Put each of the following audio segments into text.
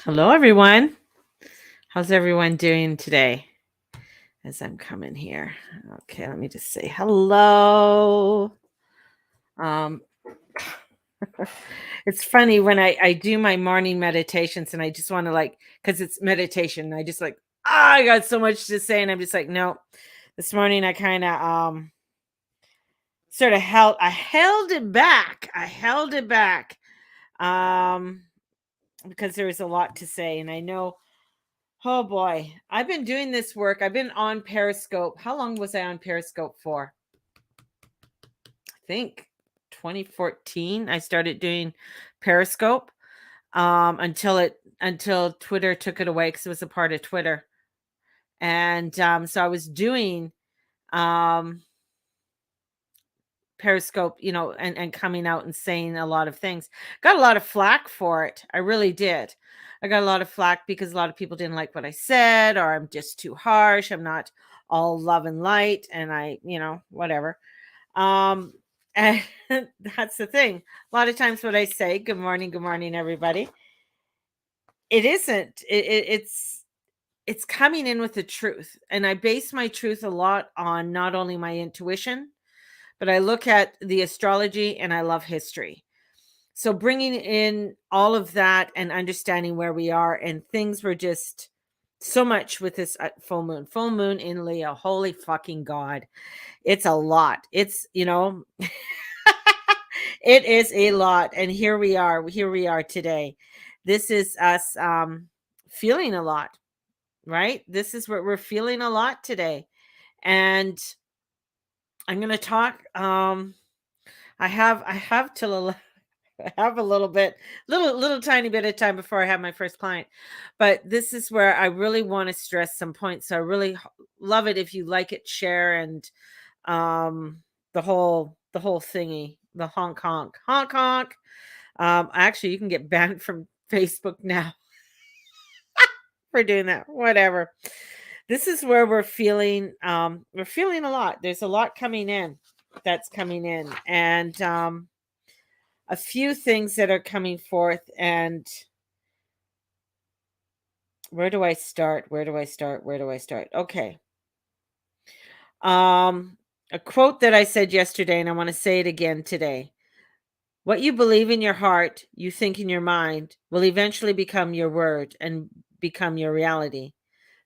Hello, everyone. How's everyone doing today? As I'm coming here. Okay, let me just say hello. Um, it's funny when I do my morning meditations and I just want to because it's meditation. I just I got so much to say, and I'm just like, no. This morning I kind of sort of held it back. I held it back um because there was a lot to say, and I know. Oh boy, I've been doing this work. I've been on Periscope. How long was I on Periscope for? I think 2014 I started doing Periscope until Twitter took it away cuz it was a part of Twitter. And so I was doing um Periscope, and coming out and saying a lot of things. Got a lot of flack for it. I really did. I got a lot of flack because a lot of people didn't like what I said, or I'm just too harsh. I'm not all love and light, and whatever. Um, and that's the thing. A lot of times, what I say, good morning, everybody. It isn't. It's coming in with the truth, and I base my truth a lot on not only my intuition, but I look at the astrology and I love history. So bringing in all of that and understanding where we are, and things were just so much with this full moon in Leo. Holy fucking God. It's a lot. It is a lot. And here we are today. This is us feeling a lot, right? This is what we're feeling a lot today. And I'm going to talk I have till I have a little tiny bit of time before I have my first client. But this is where I really want to stress some points. So I really love it if you like it, share, and um the whole thingy, the honk. Actually, you can get banned from Facebook now for doing that. Whatever. This is where we're feeling a lot. There's a lot coming in that's coming in, and a few things that are coming forth. And where do I start? Okay. um a quote that I said yesterday, and I want to say it again today. What you believe in your heart, you think in your mind, will eventually become your word and become your reality.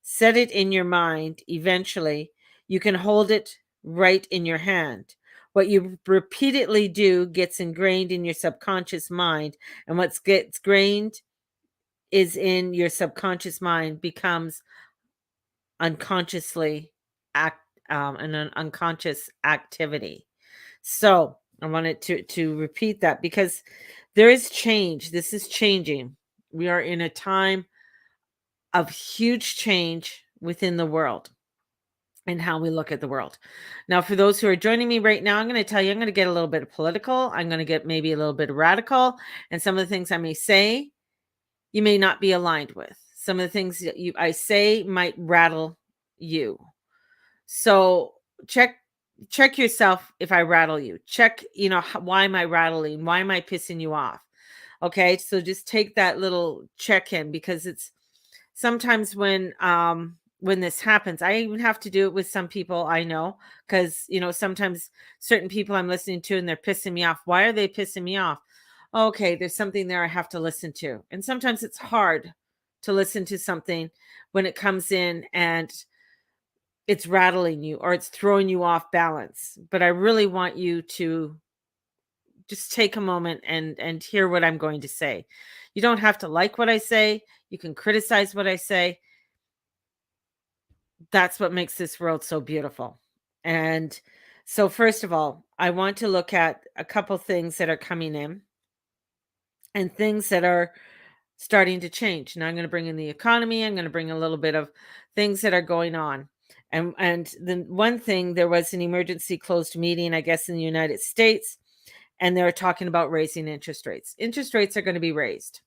Set it in your mind. Eventually you can hold it right in your hand. What you repeatedly do gets ingrained in your subconscious mind, and what gets ingrained is in your subconscious mind becomes unconsciously an unconscious activity. So I wanted to repeat that because there is change. This is changing. We are in a time of huge change within the world and how we look at the world. Now, for those who are joining me right now, I'm going to tell you, I'm going to get a little bit of political. I'm going to get maybe a little bit radical, and some of the things I may say you may not be aligned with. Some of the things that I say might rattle you. So check yourself if I rattle you. Check, why am I rattling? Why am I pissing you off? Okay, so just take that little check in, because it's sometimes when this happens, I even have to do it with some people I know, because sometimes certain people I'm listening to and they're pissing me off. Why are they pissing me off? Okay, there's something there I have to listen to. And sometimes it's hard to listen to something when it comes in and it's rattling you or it's throwing you off balance. But I really want you to just take a moment and hear what I'm going to say. You don't have to like what I say. You can criticize what I say. That's what makes this world so beautiful. And so first of all, I want to look at a couple things that are coming in and things that are starting to change. Now I'm going to bring in the economy. I'm going to bring a little bit of things that are going on. And the one thing, there was an emergency closed meeting, I guess, in the United States, and they're talking about raising interest rates. Interest rates are going to be raised.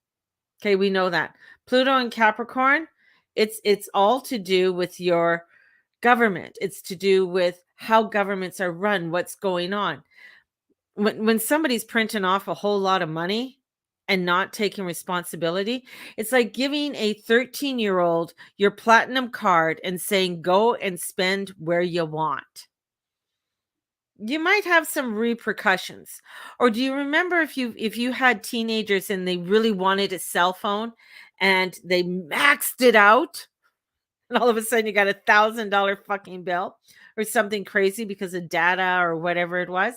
Okay, we know that. Pluto and Capricorn, it's all to do with your government. It's to do with how governments are run, what's going on. When somebody's printing off a whole lot of money and not taking responsibility. It's like giving a 13-year-old your platinum card and saying, go and spend where you want. You might have some repercussions. Or do you remember if you had teenagers and they really wanted a cell phone and they maxed it out, and all of a sudden you got $1,000 fucking bill or something crazy because of data or whatever it was?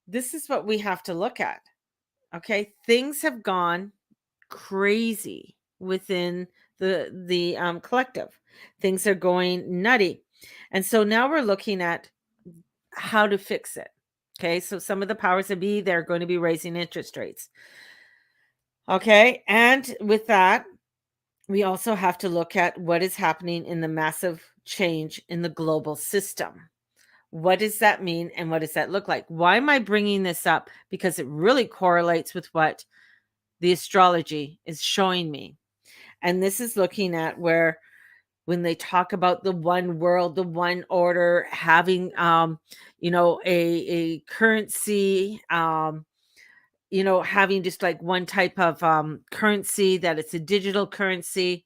This is what we have to look at. Okay, things have gone crazy within the collective. Things are going nutty, and so now we're looking at how to fix it. Okay, so some of the powers that be, they're going to be raising interest rates. Okay, and with that, we also have to look at what is happening in the massive change in the global system. What does that mean and what does that look like? Why am I bringing this up? Because it really correlates with what the astrology is showing me. And this is looking at where when they talk about the one world, the one order, having a currency, having just like one type of currency, that it's a digital currency.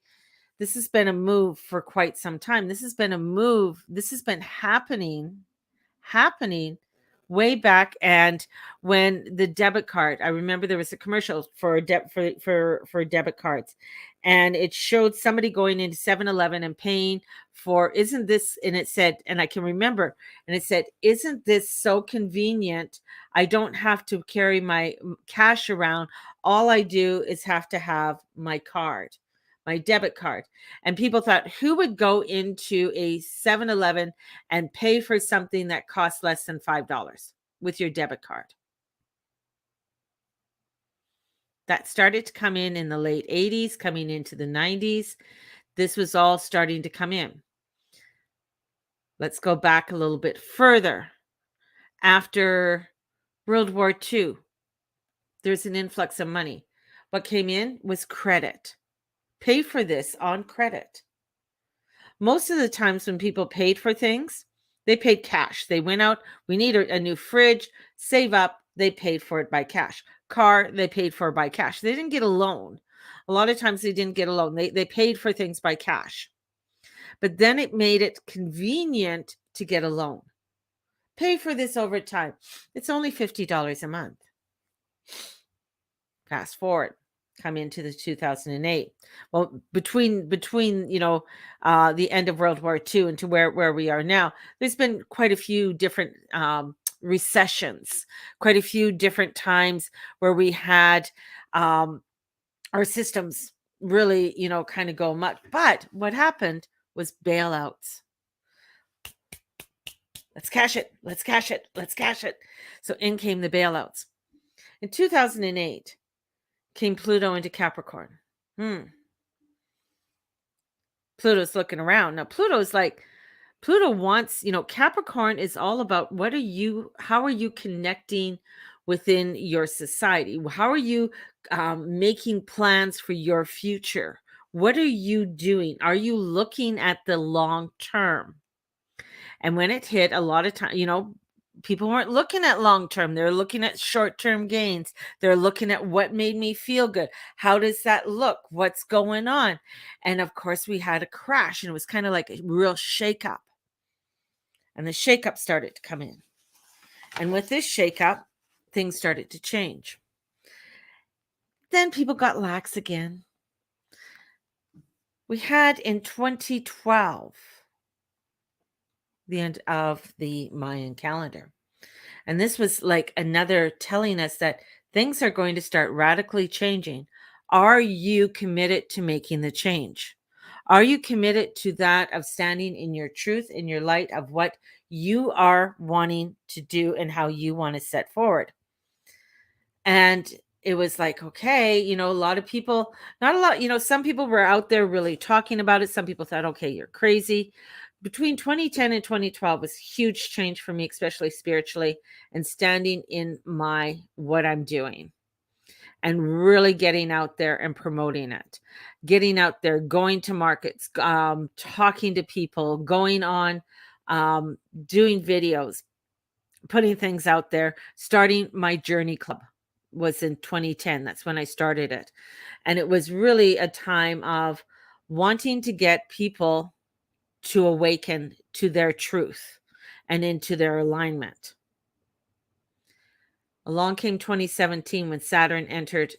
This has been a move for quite some time. This has been a move. This has been happening way back. And when the debit card, I remember there was a commercial for for debit cards, and it showed somebody going into 7-Eleven and paying for, isn't this, and it said, and I can remember, and it said, isn't this so convenient? I don't have to carry my cash around. All I do is have to have my card, my debit card. And people thought, who would go into a 7-Eleven and pay for something that costs less than $5 with your debit card? That started to come in the late 80s, coming into the 90s. This was all starting to come in. Let's go back a little bit further. After World War II, there's an influx of money. What came in was credit. Pay for this on credit. Most of the times when people paid for things, they paid cash. They went out, we need a new fridge, save up, they paid for it by cash. Car, they paid for by cash. They didn't get a loan. A lot of times they didn't get a loan. They paid for things by cash. But then it made it convenient to get a loan. Pay for this over time. It's only $50 a month. Fast forward, come into the 2008. Well, between the end of World War II and to where we are now, there's been quite a few different recessions, quite a few different times where we had our systems really, kind of go much. But what happened was bailouts. Let's cash it. Let's cash it. Let's cash it. So in came the bailouts. In 2008, came Pluto into Capricorn. Pluto's looking around. Now, Pluto wants, Capricorn is all about how are you connecting within your society? How are you making plans for your future? What are you doing? Are you looking at the long term? And when it hit, a lot of time, people weren't looking at long term. They're looking at short term gains. They're looking at what made me feel good. How does that look? What's going on? And of course, we had a crash, and it was kind of like a real shakeup. And the shakeup started to come in. And with this shakeup, things started to change. Then people got lax again. We had in 2012 the end of the Mayan calendar. And this was like another telling us that things are going to start radically changing. Are you committed to making the change? Are you committed to that of standing in your truth, in your light of what you are wanting to do and how you want to set forward? And it was like, okay, a lot of people, not a lot, some people were out there really talking about it. Some people thought, okay, you're crazy. Between 2010 and 2012 was huge change for me, especially spiritually, and standing in what I'm doing and really getting out there and promoting it, getting out there, going to markets, talking to people, going on, doing videos, putting things out there, starting my journey club. was in 2010. That's when I started it. And it was really a time of wanting to get people to awaken to their truth and into their alignment. Along came 2017 when Saturn entered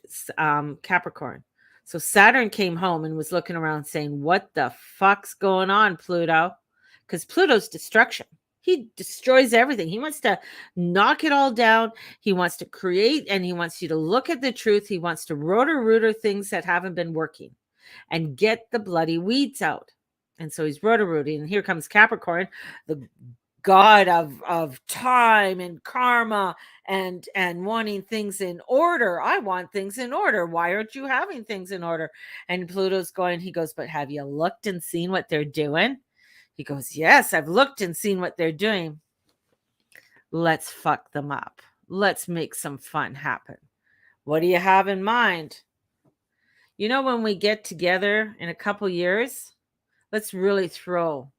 Capricorn. So Saturn came home and was looking around saying, "What the fuck's going on, Pluto?" Because Pluto's destruction. He destroys everything. He wants to knock it all down. He wants to create, and he wants you to look at the truth. He wants to rotor-rooter things that haven't been working and get the bloody weeds out. And so he's rotor-rooting. And here comes Capricorn, the god of time and karma and wanting things in order. I want things in order. Why aren't you having things in order? And Pluto's going, he goes, "But have you looked and seen what they're doing?" He goes, "Yes, I've looked and seen what they're doing. Let's fuck them up. Let's make some fun happen. What do you have in mind? You know, when we get together in a couple years, let's really throw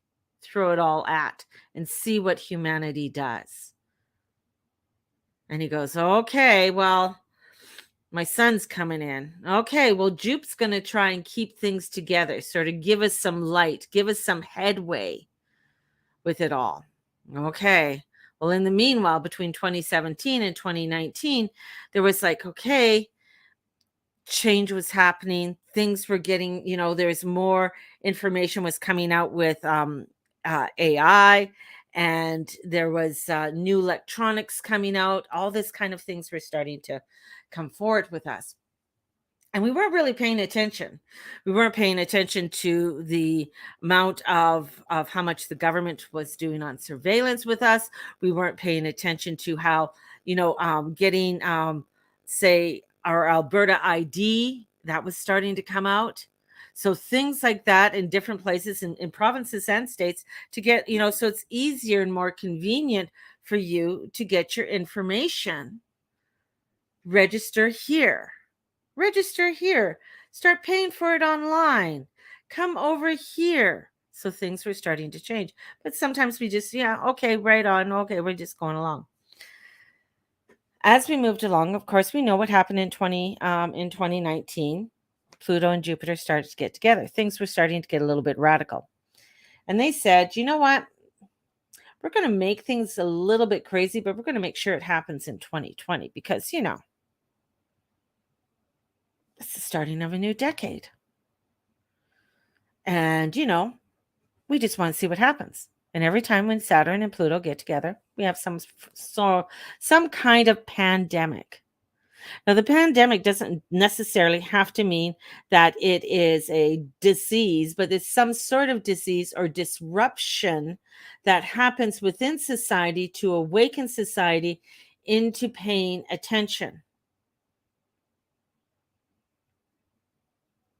it all at and see what humanity does." And he goes, "Okay, well, my son's coming in. Okay, well, Jupe's going to try and keep things together, sort of give us some light, give us some headway with it all." Okay. Well, in the meanwhile, between 2017 and 2019, there was like, okay, change was happening. Things were getting, there's more information was coming out with AI, and there was new electronics coming out. All this kind of things were starting to come forward with us. And we weren't really paying attention. We weren't paying attention to the amount of how much the government was doing on surveillance with us. We weren't paying attention to how, getting, say, our Alberta ID, that was starting to come out. So things like that in different places in provinces and states to get, so it's easier and more convenient for you to get your information. Register here. Register here. Start paying for it online. Come over here. So things were starting to change. But sometimes we just, okay, right on. Okay, we're just going along. As we moved along, of course, we know what happened in 2019. Pluto and Jupiter started to get together. Things were starting to get a little bit radical. And they said, "You know what? We're going to make things a little bit crazy, but we're going to make sure it happens in 2020 because, it's the starting of a new decade. And, we just want to see what happens." And every time when Saturn and Pluto get together, we have some kind of pandemic. Now, the pandemic doesn't necessarily have to mean that it is a disease, but it's some sort of disease or disruption that happens within society to awaken society into paying attention.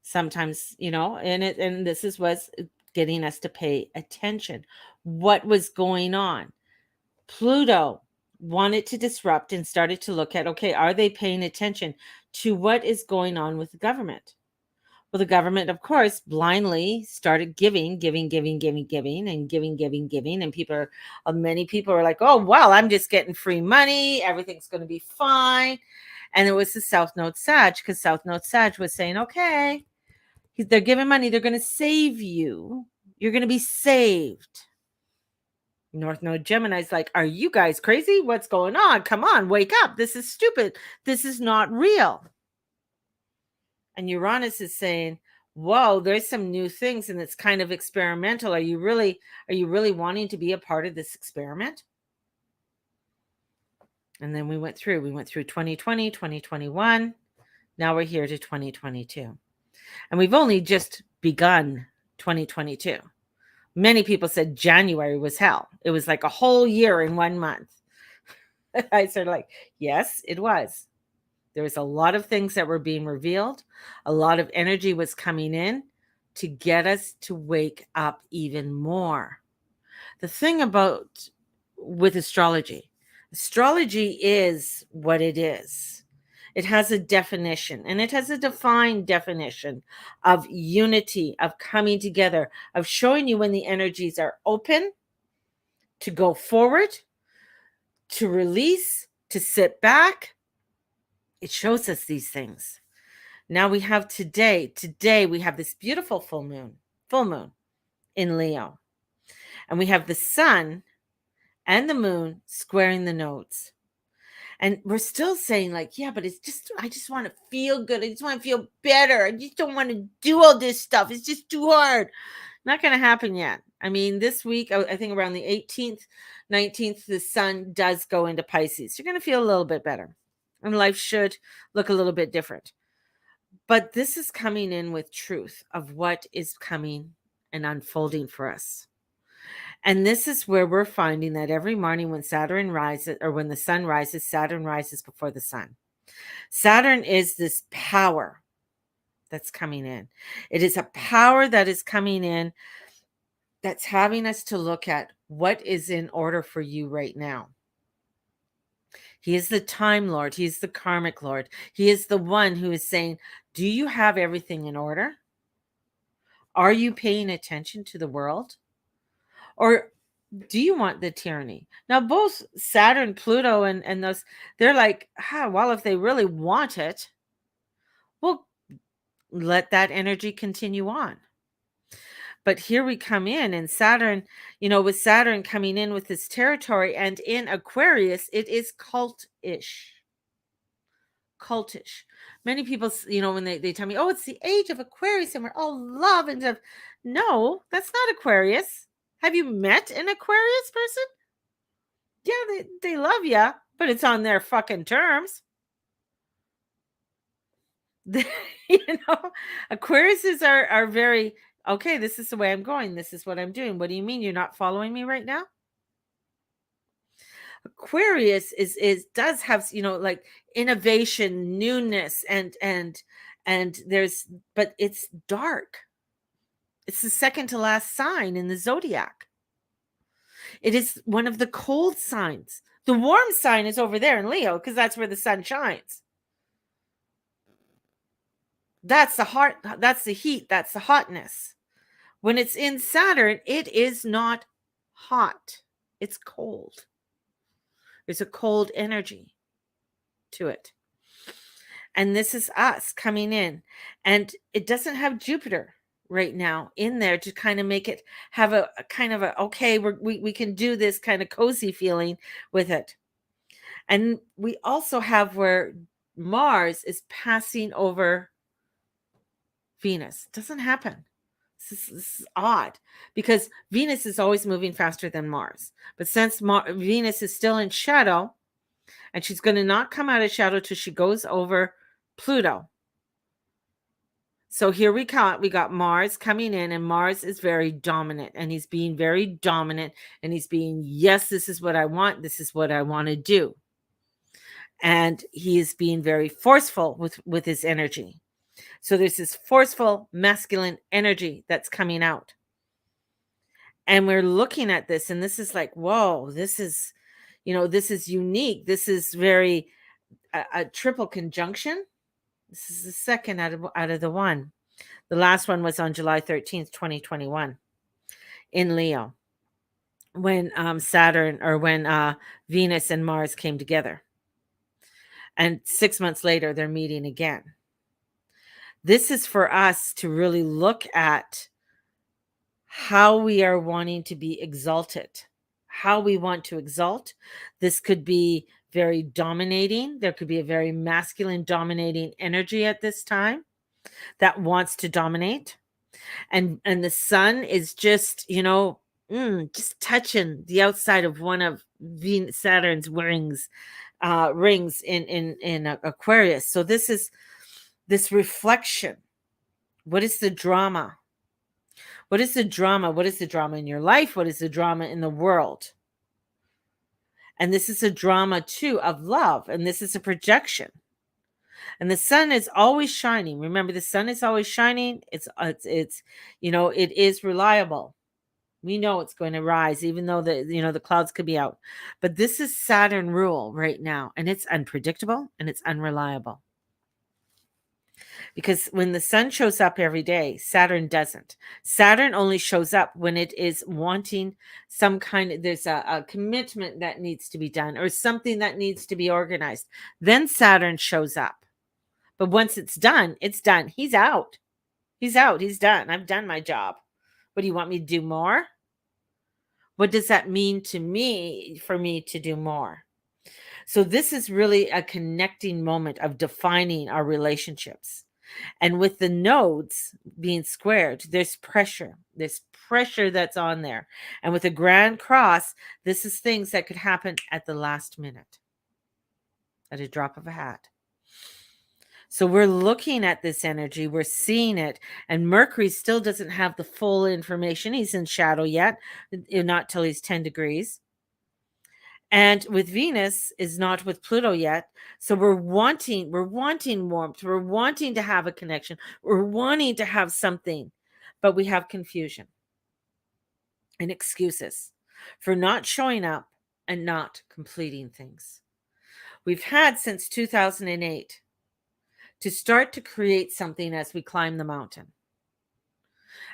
Sometimes, and this was getting us to pay attention. What was going on? Pluto wanted to disrupt and started to look at, okay, are they paying attention to what is going on with the government? Well, the government, of course, blindly started giving, and giving. And many people are like, "Oh, well, I'm just getting free money. Everything's going to be fine." And it was the South Node Sag, because South Node Sag was saying, okay, they're giving money. They're going to save you. You're going to be saved. North Node Gemini's like, "Are you guys crazy? What's going on? Come on, wake up. This is stupid. This is not real." And Uranus is saying, "Whoa, there's some new things and it's kind of experimental. Are you really wanting to be a part of this experiment?" And then we went through 2020, 2021. Now we're here to 2022. And we've only just begun 2022. Many people said January was hell. It was like a whole year in 1 month. I said, like, yes, it was. There was a lot of things that were being revealed. A lot of energy was coming in to get us to wake up even more. The thing with astrology is what it is. It has a definition, and it has a defined definition of unity, of coming together, of showing you when the energies are open to go forward, to release, to sit back. It shows us these things. Now we have today we have this beautiful full moon in Leo. And we have the sun and the moon squaring the nodes. And we're still saying, like, yeah, but I just want to feel good. I just want to feel better. I just don't want to do all this stuff. It's just too hard. Not going to happen yet. I mean, this week, I think around the 18th, 19th, the sun does go into Pisces. You're going to feel a little bit better. And life should look a little bit different. But this is coming in with truth of what is coming and unfolding for us. And this is where we're finding that every morning when Saturn rises, or when the sun rises, Saturn rises before the sun. Saturn is this power that's coming in. It is a power that is coming in that's having us to look at what is in order for you right now. He is the time lord. He is the karmic lord. He is the one who is saying, do you have everything in order? Are you paying attention to the world? Or do you want the tyranny? Now, both Saturn, Pluto, and those, they're like, well, if they really want it, well, let that energy continue on. But here we come in, and Saturn, with Saturn coming in with this territory, and in Aquarius, it is cultish. Many people, when they tell me, oh, it's the age of Aquarius and we're all love and stuff. No, that's not Aquarius. Have you met an Aquarius person? Yeah, they love you, but it's on their fucking terms. Aquariuses are very, okay, this is the way I'm going. This is what I'm doing. What do you mean you're not following me right now? Aquarius does have, like innovation, newness, and but it's dark. It's the second to last sign in the zodiac. It is one of the cold signs. The warm sign is over there in Leo because that's where the sun shines. That's the heart, that's the heat, that's the hotness. When it's in Saturn, it is not hot. It's cold. There's a cold energy to it. And this is us coming in. And it doesn't have Jupiter right now in there to kind of make it have a kind of a, okay, we can do this kind of cozy feeling with it. And we also have where Mars is passing over Venus. It doesn't happen. This is odd because Venus is always moving faster than Mars. But since Venus is still in shadow, and she's going to not come out of shadow till she goes over Pluto. So here we got Mars coming in, and Mars is very dominant, and he's being very dominant, and he's being, yes, this is what I want. This is what I want to do. And he is being very forceful with his energy. So there's this forceful masculine energy that's coming out. And we're looking at this, and this is like, whoa, this is, this is unique. This is very a triple conjunction. This is the second out of the one. The last one was on July 13th, 2021 in Leo when Venus and Mars came together. And 6 months later, they're meeting again. This is for us to really look at how we are wanting to be exalted, how we want to exalt. This could be very dominating. There could be a very masculine dominating energy at this time that wants to dominate. And the sun is just, just touching the outside of one of Saturn's rings in Aquarius. So this is this reflection. What is the drama? What is the drama? What is the drama in your life? What is the drama in the world? And this is a drama too of love. And this is a projection. And the sun is always shining. Remember, the sun is always shining. It's it is reliable. We know it's going to rise, even though the clouds could be out. But this is Saturn rule right now. And it's unpredictable and it's unreliable. Because when the sun shows up every day, Saturn doesn't. Saturn only shows up when it is wanting some there's a commitment that needs to be done or something that needs to be organized. Then Saturn shows up. But once it's done, it's done. He's out. He's out. He's done. I've done my job. What do you want me to do more? What does that mean to me for me to do more? So this is really a connecting moment of defining our relationships. And with the nodes being squared, there's pressure. There's pressure that's on there. And with a grand cross, this is things that could happen at the last minute, at a drop of a hat. So we're looking at this energy, we're seeing it, and Mercury still doesn't have the full information. He's in shadow yet, not till he's 10 degrees. And with Venus is not with Pluto yet. So we're wanting warmth. We're wanting to have a connection. We're wanting to have something, but we have confusion and excuses for not showing up and not completing things. We've had since 2008 to start to create something as we climb the mountain.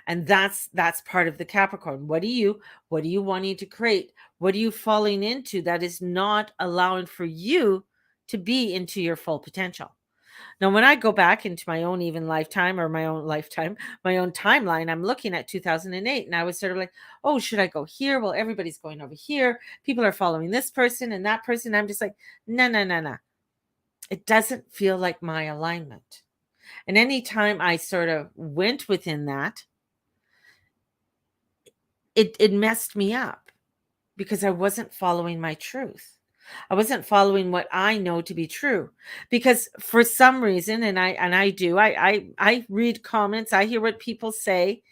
And that's part of the Capricorn. What are you wanting to create? What are you falling into that is not allowing for you to be into your full potential? Now, when I go back into my own my own timeline, I'm looking at 2008 and I was sort of like, oh, should I go here? Well, everybody's going over here. People are following this person and that person. I'm just like, no, no, no, no. It doesn't feel like my alignment. And anytime I sort of went within that, it messed me up because I wasn't following my truth. I wasn't following what I know to be true because for some reason, and I read comments, I hear what people say.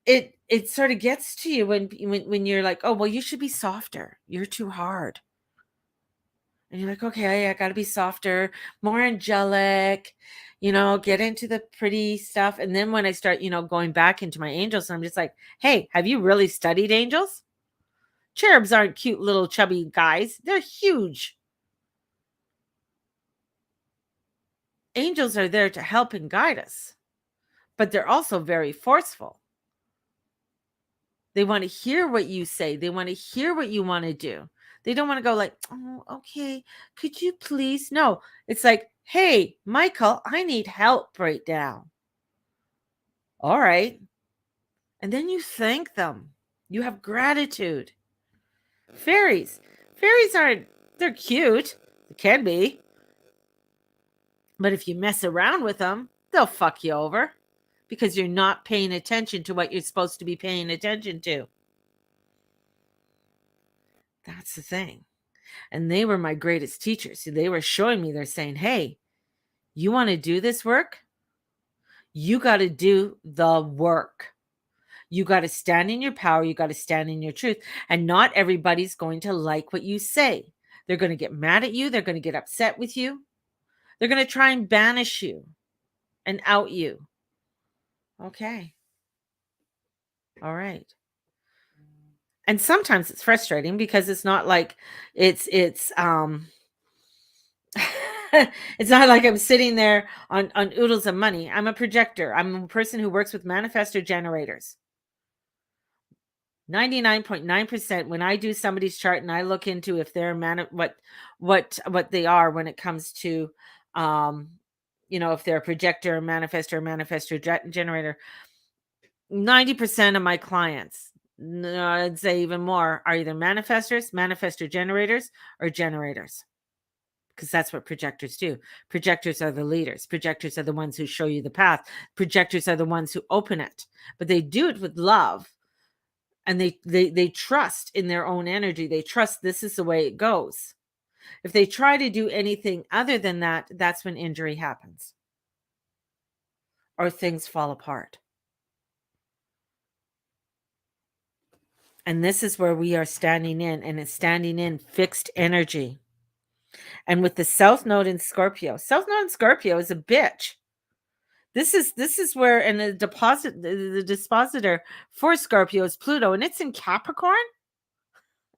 It sort of gets to you when you're like, oh, well, you should be softer. You're too hard. And you're like, okay, I got to be softer, more angelic, get into the pretty stuff. And then when I start, going back into my angels, I'm just like, hey, have you really studied angels? Cherubs aren't cute little chubby guys. They're huge. Angels are there to help and guide us, but they're also very forceful. They want to hear what you say. They want to hear what you want to do. They don't want to go like, oh, okay, could you please? No, it's like, hey, Michael, I need help right now. All right. And then you thank them. You have gratitude. Fairies aren't, they're cute. They can be. But if you mess around with them, they'll fuck you over because you're not paying attention to what you're supposed to be paying attention to. That's the thing. And they were my greatest teachers. They were showing me, they're saying, hey, you want to do this work? You got to do the work. You got to stand in your power. You got to stand in your truth. And not everybody's going to like what you say. They're going to get mad at you. They're going to get upset with you. They're going to try and banish you and out you. Okay. All right. And sometimes it's frustrating because it's not like it's it's not like I'm sitting there on oodles of money. I'm a projector. I'm a person who works with manifestor generators. 99.9% when I do somebody's chart and I look into if they're what they are when it comes to if they're a projector, a manifestor generator, 90% of my clients, no, I'd say even more, are either manifestor generators, or generators. Because that's what projectors do. Projectors are the leaders. Projectors are the ones who show you the path. Projectors are the ones who open it. But they do it with love. And they trust in their own energy. They trust this is the way it goes. If they try to do anything other than that, that's when injury happens. Or things fall apart. And this is where we are standing in, and it's standing in fixed energy. And with the South Node in Scorpio is a bitch. This is where, and the dispositor for Scorpio is Pluto, and it's in Capricorn,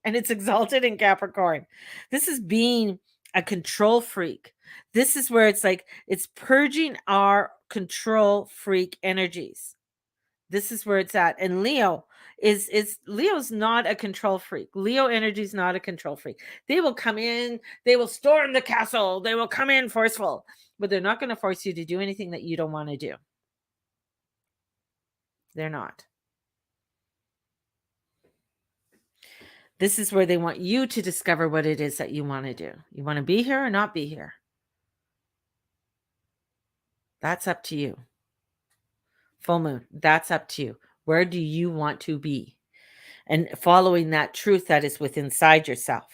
and it's exalted in Capricorn. This is being a control freak. This is where it's like it's purging our control freak energies. This is where it's at. And Leo is Leo's not a control freak. Leo energy is not a control freak. They will come in, they will storm the castle, they will come in forceful, but they're not going to force you to do anything that you don't want to do. They're not. This is where they want you to discover what it is that you want to do. You want to be here or not be here? That's up to you. Full moon, that's up to you. Where do you want to be? And following that truth that is within inside yourself.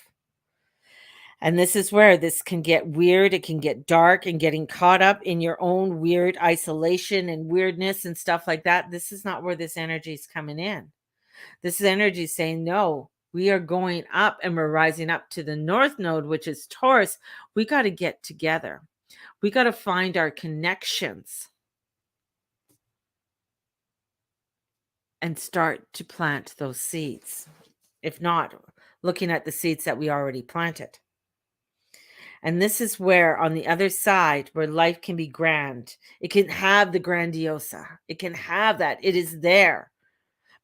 And this is where this can get weird. It can get dark, and getting caught up in your own weird isolation and weirdness and stuff like that. This is not where this energy is coming in. This energy is saying, no, we are going up and we're rising up to the North Node, which is Taurus. We got to get together. We got to find our connections and start to plant those seeds. If not, looking at the seeds that we already planted. And this is where, on the other side, where life can be grand, it can have the grandiosa. It can have that. It is there.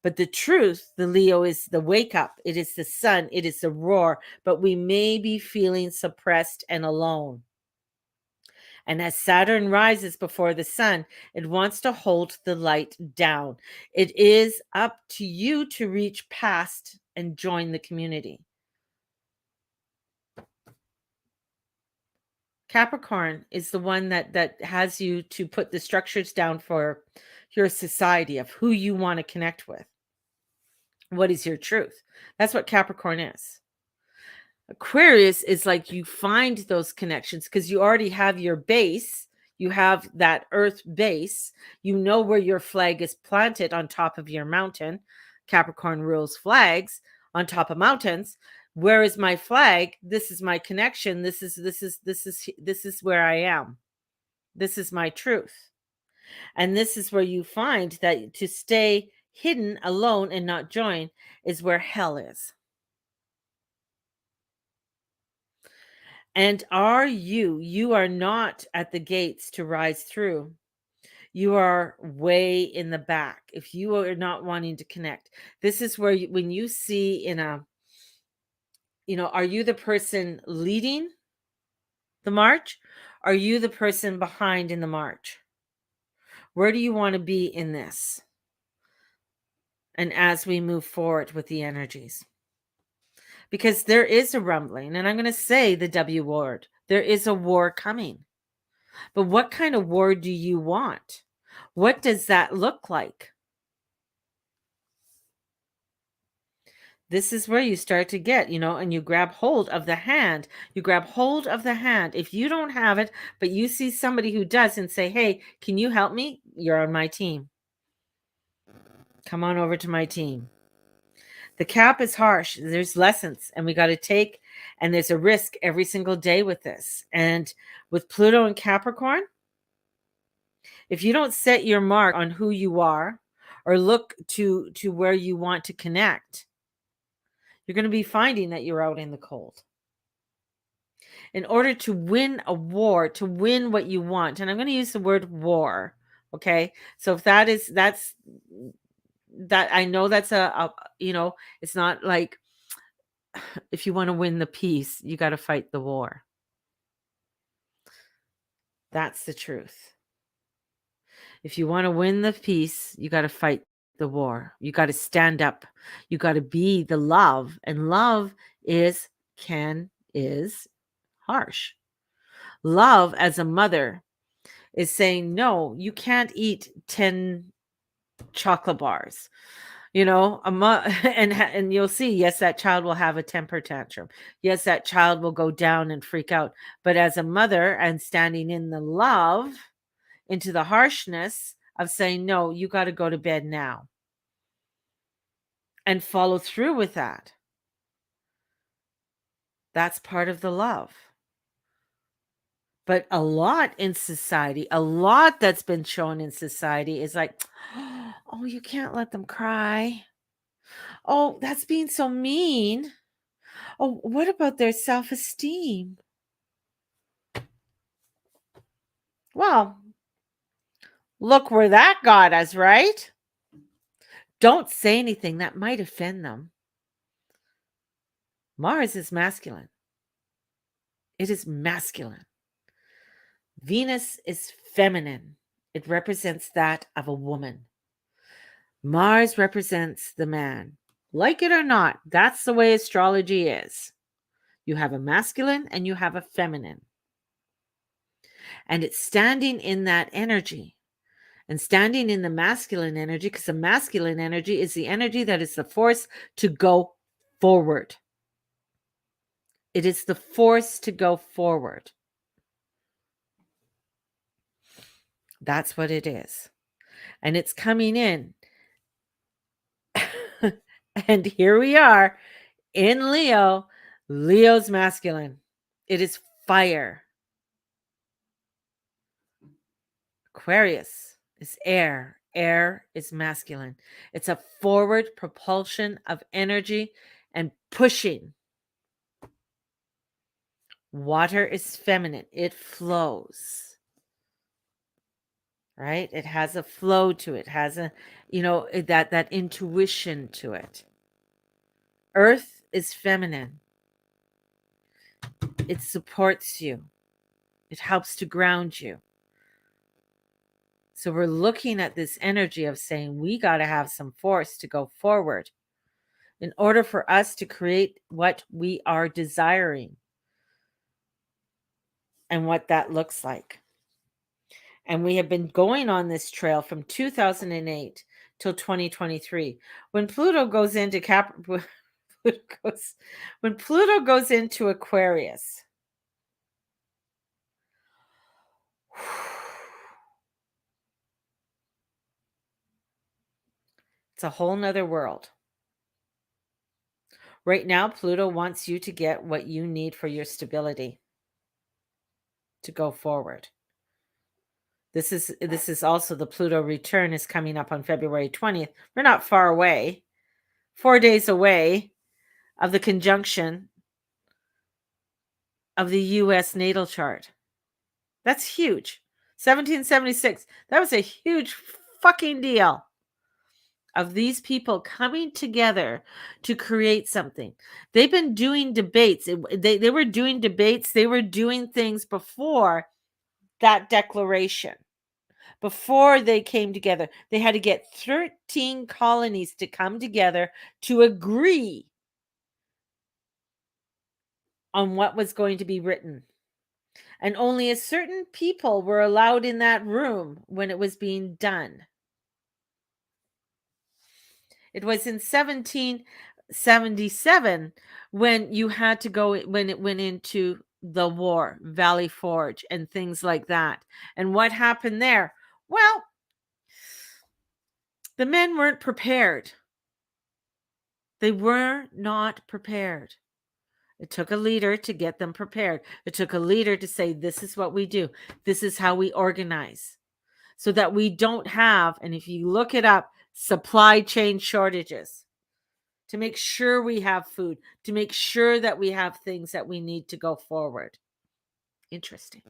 But the truth, the Leo, is the wake up. It is the sun. It is the roar. But we may be feeling suppressed and alone. And as Saturn rises before the sun, it wants to hold the light down. It is up to you to reach past and join the community. Capricorn is the one that has you to put the structures down for your society of who you want to connect with. What is your truth? That's what Capricorn is. Aquarius is like you find those connections because you already have your base. You have that earth base. You know where your flag is planted on top of your mountain. Capricorn rules flags on top of mountains. Where is my flag? This is my connection. This is where I am. This is my truth. And this is where you find that to stay hidden, alone, and not join is where hell is. And you are not at the gates to rise through. You are way in the back. If you are not wanting to connect, this is where when you see in a, are you the person leading the march? Are you the person behind in the march? Where do you want to be in this? And as we move forward with the energies, because there is a rumbling, and I'm going to say the W word, there is a war coming. But what kind of war do you want? What does that look like? This is where you start to get, and you grab hold of the hand. You grab hold of the hand. If you don't have it, but you see somebody who does and say, hey, can you help me? You're on my team. Come on over to my team. The cap is harsh. There's lessons, and we got to take, and there's a risk every single day with this. And with Pluto and Capricorn, if you don't set your mark on who you are or look to where you want to connect, you're going to be finding that you're out in the cold. In order to win a war, to win what you want, and I'm going to use the word war, okay? So if that's that, I know that's it's not like if you want to win the peace, you got to fight the war. That's the truth. If you want to win the peace, you got to fight the war. You got to stand up. You got to be the love. And love is harsh. Love as a mother is saying, no, you can't eat 10 chocolate bars. And you'll see, yes, that child will have a temper tantrum. Yes, that child will go down and freak out. But as a mother and standing in the love into the harshness of saying, no, you got to go to bed now. And follow through with that. That's part of the love. But a lot in society, a lot that's been shown in society is like, oh, you can't let them cry. Oh, that's being so mean. Oh, what about their self-esteem? Well, look where that got us, right? Don't say anything that might offend them. Mars is masculine. It is masculine. Venus is feminine. It represents that of a woman. Mars represents the man. Like it or not, that's the way astrology is. You have a masculine and you have a feminine. And it's standing in that energy and standing in the masculine energy, because the masculine energy is the energy that is the force to go forward. It is the force to go forward. That's what it is. And it's coming in. And here we are in Leo. Leo's masculine. It is fire. Aquarius is air. Air is masculine. It's a forward propulsion of energy and pushing. Water is feminine. It flows. Right? It has a flow to it. Has a, that intuition to it. Earth is feminine. It supports you. It helps to ground you. So we're looking at this energy of saying we got to have some force to go forward in order for us to create what we are desiring and what that looks like. And we have been going on this trail from 2008 till 2023. When Pluto goes into when Pluto goes into Aquarius, it's a whole nother world. Right now, Pluto wants you to get what you need for your stability to go forward. This is also the Pluto return is coming up on February 20th. We're not far away. 4 days away of the conjunction of the US natal chart. That's huge. 1776. That was a huge fucking deal of these people coming together to create something. They've been doing debates. They were doing debates. They were doing things before that declaration. Before they came together, they had to get 13 colonies to come together to agree on what was going to be written. And only a certain people were allowed in that room when it was being done. It was in 1777 when you had to go, when it went into the war, Valley Forge and things like that. And what happened there? Well, the men weren't prepared. They were not prepared. It took a leader to get them prepared. It took a leader to say, this is what we do. This is how we organize. So that we don't have, and if you look it up, supply chain shortages. To make sure we have food. To make sure that we have things that we need to go forward. Interesting.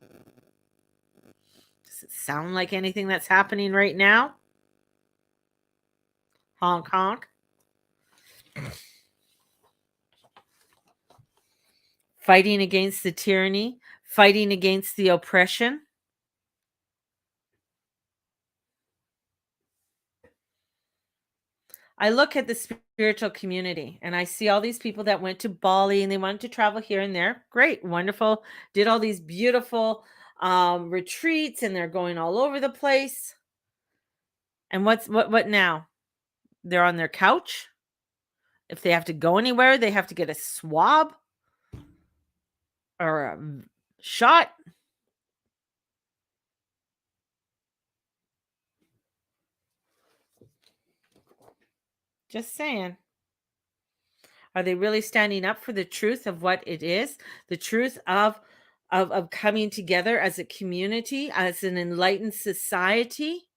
Does it sound like anything that's happening right now? Honk, honk. Fighting against the tyranny, fighting against the oppression. I look at the spiritual community and I see all these people that went to Bali and they wanted to travel here and there. Great, wonderful. Did all these beautiful retreats and they're going all over the place. And what now? They're on their couch. If they have to go anywhere, they have to get a swab or a shot. Just saying. Are they really standing up for the truth of what it is? The truth of coming together as a community, as an enlightened society?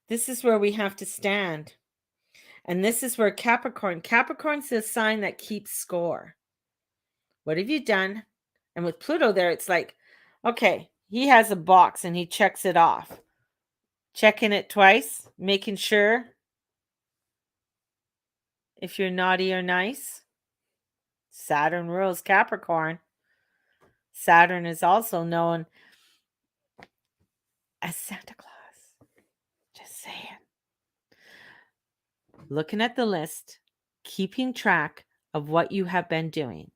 This is where we have to stand. And this is where Capricorn's the sign that keeps score. What have you done? And with Pluto there, it's like, okay, He has a box and he checks it off. Checking it twice, making sure if you're naughty or nice. Saturn rules Capricorn. Saturn is also known as Santa Claus. Just saying. Looking at the list, keeping track of what you have been doing.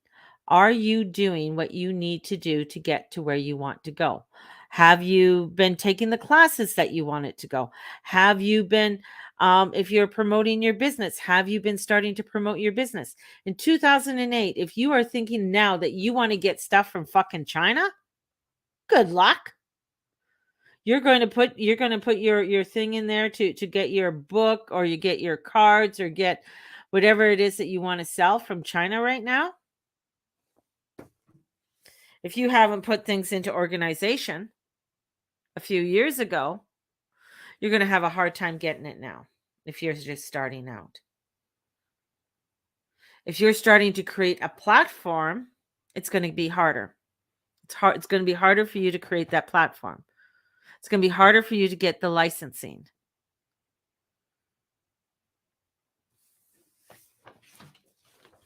Are you doing what you need to do to get to where you want to go? Have you been taking the classes that you wanted to go? Have you been, if you're promoting your business, have you been starting to promote your business? In 2008, if you are thinking now that you want to get stuff from fucking China, good luck. You're going to put your thing in there to get your book, or you get your cards, or get whatever it is that you want to sell from China right now. If you haven't put things into organization a few years ago, you're going to have a hard time getting it now if you're just starting out. If you're starting to create a platform, it's going to be harder. It's going to be harder for you to create that platform. It's going to be harder for you to get the licensing.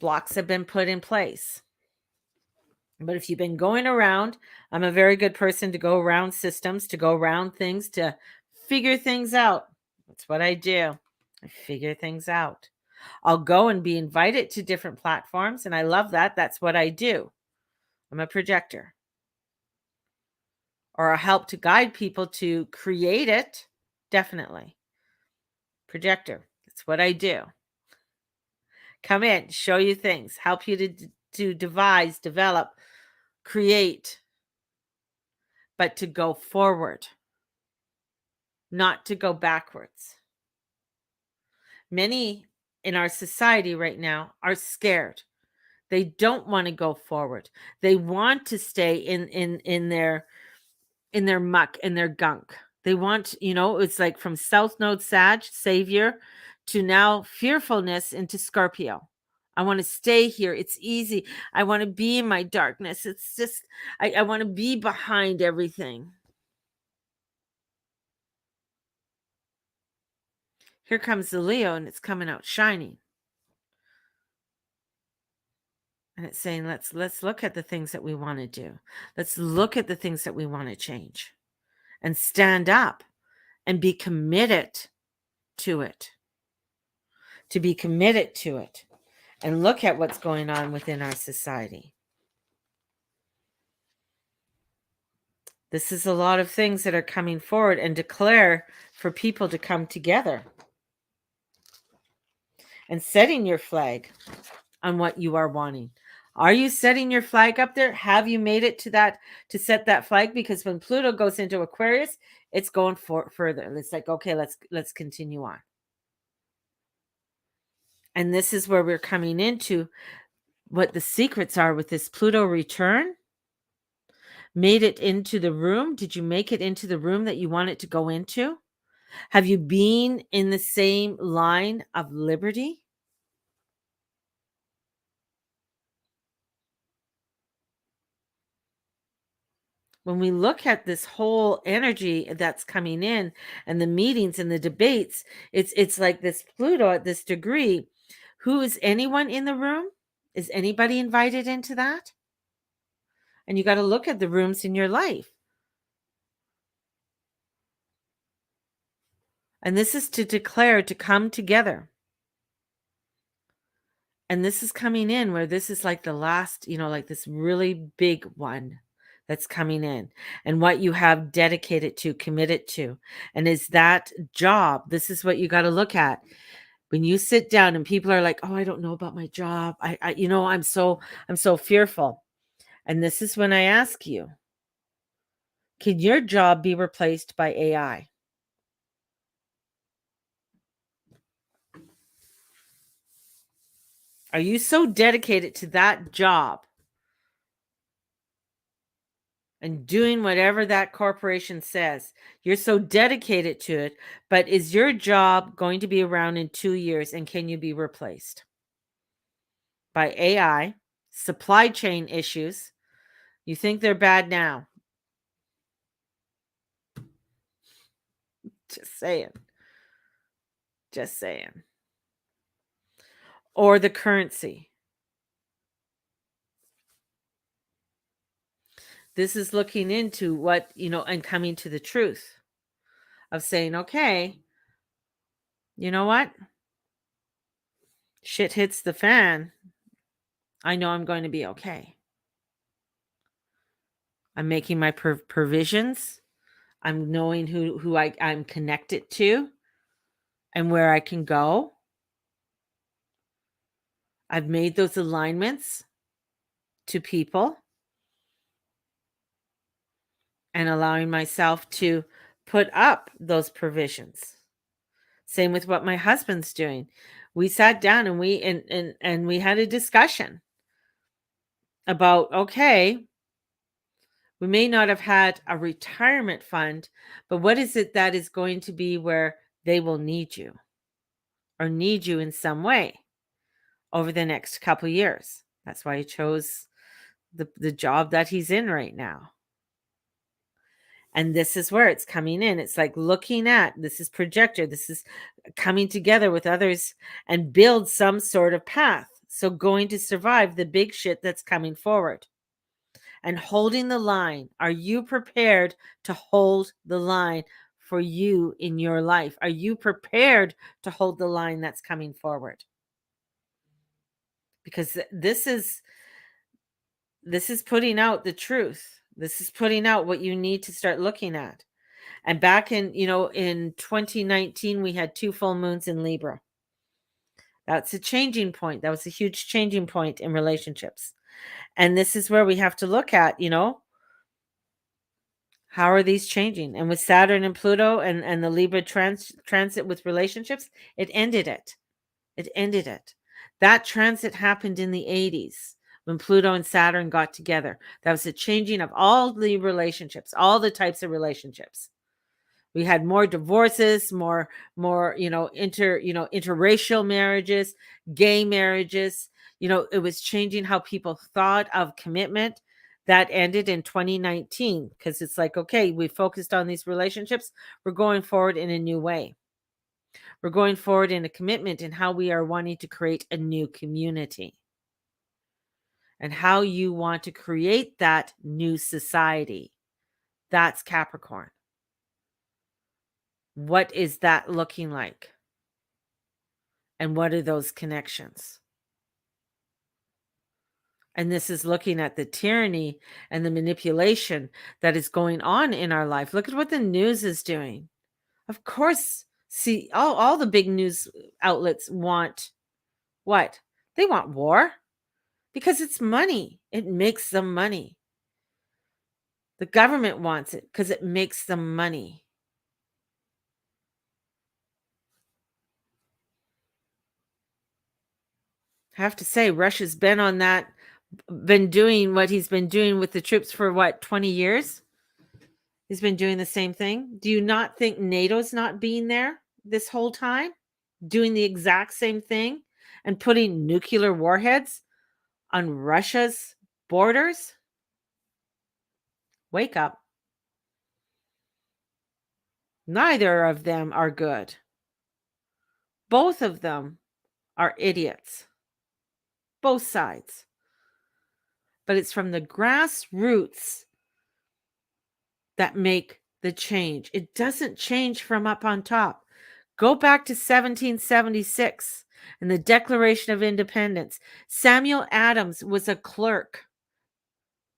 Blocks have been put in place. But if you've been going around, I'm a very good person to go around systems, to go around things, to figure things out. That's what I do. I figure things out. I'll go and be invited to different platforms, and I love that. That's what I do. I'm a projector. Or I'll help to guide people to create it. Definitely. Projector. That's what I do. Come in, show you things, help you to devise, develop, create, but to go forward, not to go backwards. Many in our society right now are scared. They don't want to go forward. They want to stay in their muck and their gunk. They want, it's like from South Node Sag, Savior, to now fearfulness into Scorpio. I want to stay here. It's easy. I want to be in my darkness. It's just, I want to be behind everything. Here comes the Leo, and it's coming out shining. And it's saying, let's look at the things that we want to do. Let's look at the things that we want to change and stand up and be committed to it. To be committed to it and look at what's going on within our society. This is a lot of things that are coming forward, and declare for people to come together and setting your flag on what you are wanting. Are you setting your flag up there? Have you made it to set that flag? Because when Pluto goes into Aquarius, it's going further. It's like, okay, let's continue on. And this is where we're coming into what the secrets are with this Pluto return. Made it into the room? Did you make it into the room that you want it to go into? Have you been in the same line of liberty? When we look at this whole energy that's coming in, and the meetings and the debates, it's like this Pluto at this degree. Who is anyone in the room? Is anybody invited into that? And you got to look at the rooms in your life. And this is to declare to come together. And this is coming in where this is like the last, like this really big one that's coming in, and what you have dedicated to, committed to. And is that job? This is what you got to look at. When you sit down and people are like, "Oh, I don't know about my job. I'm so fearful." And this is when I ask you, can your job be replaced by AI? Are you so dedicated to that job and doing whatever that corporation says? You're so dedicated to it, but is your job going to be around in 2 years, and can you be replaced by AI? Supply chain issues. You think they're bad now. Just saying. Just saying. Or the currency. This is looking into what, and coming to the truth of saying, okay, you know what? Shit hits the fan. I know I'm going to be okay. I'm making my provisions. I'm knowing who I'm connected to and where I can go. I've made those alignments to people and allowing myself to put up those provisions. Same with what my husband's doing. We sat down and we had a discussion about, okay, we may not have had a retirement fund, but what is it that is going to be where they will need you or need you in some way over the next couple years? That's why he chose the job that he's in right now. And this is where it's coming in. It's like looking at, this is projector, this is coming together with others and build some sort of path. So going to survive the big shit that's coming forward. And holding the line. Are you prepared to hold the line for you in your life? Are you prepared to hold the line that's coming forward? Because this is putting out the truth. This is putting out what you need to start looking at. And back in 2019, we had 2 full moons in Libra. That's a changing point. That was a huge changing point in relationships. And this is where we have to look at, how are these changing? And with Saturn and Pluto and the Libra transit with relationships, it ended it. It ended it. That transit happened in the 80s when Pluto and Saturn got together. That was a changing of all the relationships, all the types of relationships. We had more divorces, more interracial marriages, gay marriages. It was changing how people thought of commitment. That ended in 2019 because it's like, okay, we focused on these relationships. We're going forward in a new way. We're going forward in a commitment in how we are wanting to create a new community and how you want to create that new society. That's Capricorn. What is that looking like? And what are those connections? And this is looking at the tyranny and the manipulation that is going on in our life. Look at what the news is doing. Of course, see, all the big news outlets want what? They want war because it's money. It makes them money. The government wants it because it makes them money. I have to say, Russia's been doing what he's been doing with the troops for 20 years? He's been doing the same thing. Do you not think NATO's not being there this whole time, doing the exact same thing and putting nuclear warheads on Russia's borders? Wake up. Neither of them are good. Both of them are idiots. Both sides. But it's from the grassroots that make the change. It doesn't change from up on top. Go back to 1776 and the Declaration of Independence. Samuel Adams was a clerk.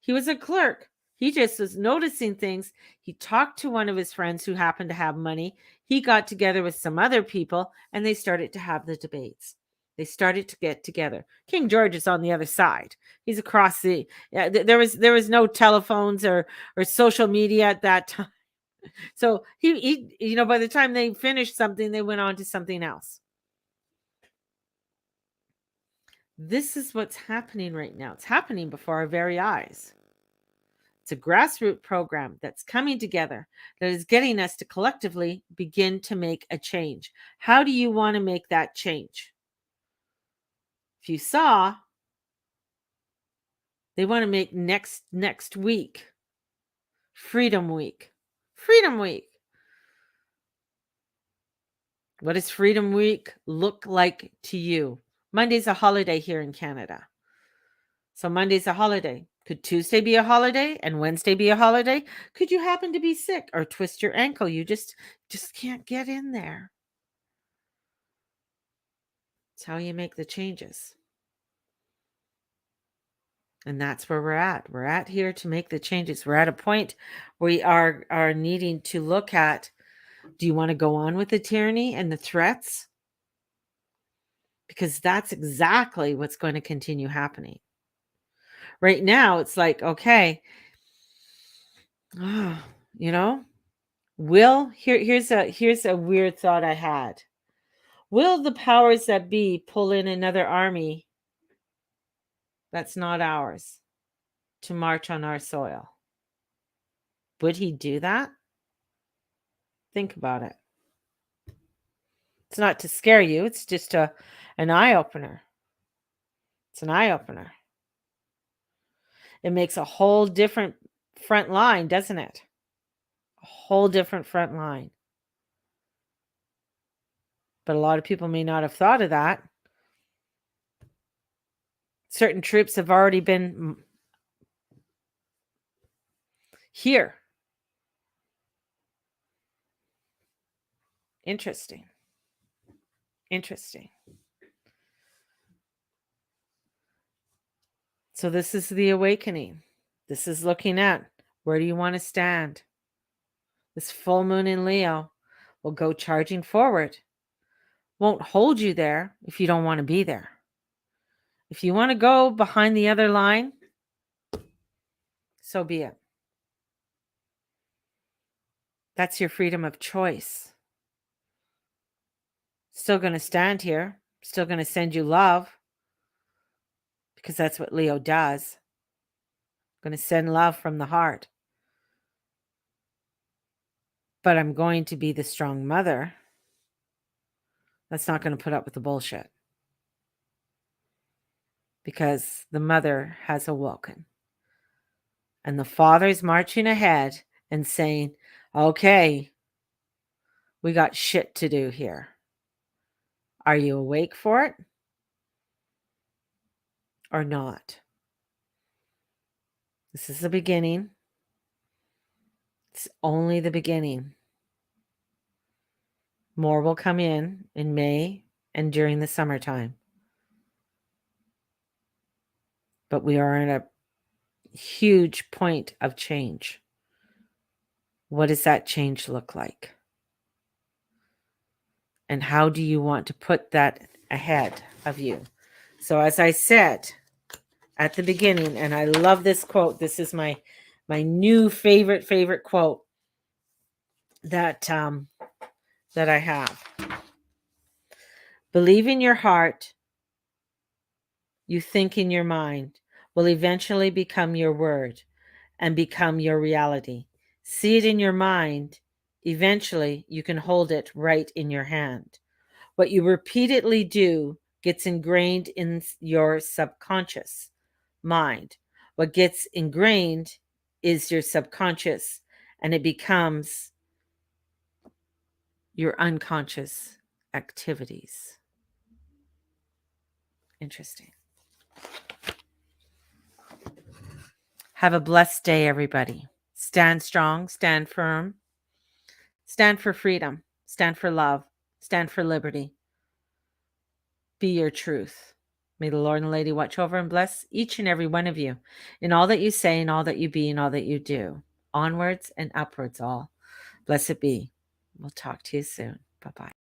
He was a clerk. He just was noticing things. He talked to one of his friends who happened to have money. He got together with some other people and they started to have the debates. They started to get together. King George is on the other side. He's across the. There was no telephones or social media at that time. So he by the time they finished something, they went on to something else. This is what's happening right now. It's happening before our very eyes. It's a grassroots program that's coming together that is getting us to collectively begin to make a change. How do you want to make that change? If you saw, they want to make next week Freedom Week. Freedom Week. What does Freedom Week look like to you? Monday's a holiday here in Canada. So Monday's a holiday. Could Tuesday be a holiday and Wednesday be a holiday? Could you happen to be sick or twist your ankle? You just can't get in there. It's how you make the changes. And that's where we're at. We're at here to make the changes. We're at a point where we are needing to look at, do you want to go on with the tyranny and the threats? Because that's exactly what's going to continue happening. Right now, it's like, okay, you know, here's a weird thought I had. Will the powers that be pull in another army that's not ours to march on our soil? Would he do that? Think about it. It's not to scare you. It's just an eye opener. It's an eye opener. It makes a whole different front line, doesn't it? A whole different front line. But a lot of people may not have thought of that. Certain troops have already been here. Interesting. So this is the awakening. This is looking at, where do you want to stand? This full moon in Leo will go charging forward. Won't hold you there if you don't want to be there. If you want to go behind the other line, so be it. That's your freedom of choice. Still going to stand here. Still going to send you love. Because that's what Leo does. Going to send love from the heart. But I'm going to be the strong mother that's not going to put up with the bullshit. Because the mother has awoken. And the father's marching ahead and saying, okay, we got shit to do here. Are you awake for it? Or not? This is the beginning. It's only the beginning. More will come in May and during the summertime. But we are at a huge point of change. What does that change look like? And how do you want to put that ahead of you? So as I said at the beginning, and I love this quote. This is my new favorite quote that I have. Believe in your heart. You think in your mind will eventually become your word and become your reality. See it in your mind. Eventually, you can hold it right in your hand. What you repeatedly do gets ingrained in your subconscious mind. What gets ingrained is your subconscious, and it becomes your unconscious activities. Interesting. Have a blessed day, everybody. Stand strong, stand firm, stand for freedom, stand for love, stand for liberty. Be your truth. May the Lord and Lady watch over and bless each and every one of you in all that you say and all that you be and all that you do. Onwards and upwards all. Blessed be. We'll talk to you soon. Bye-bye.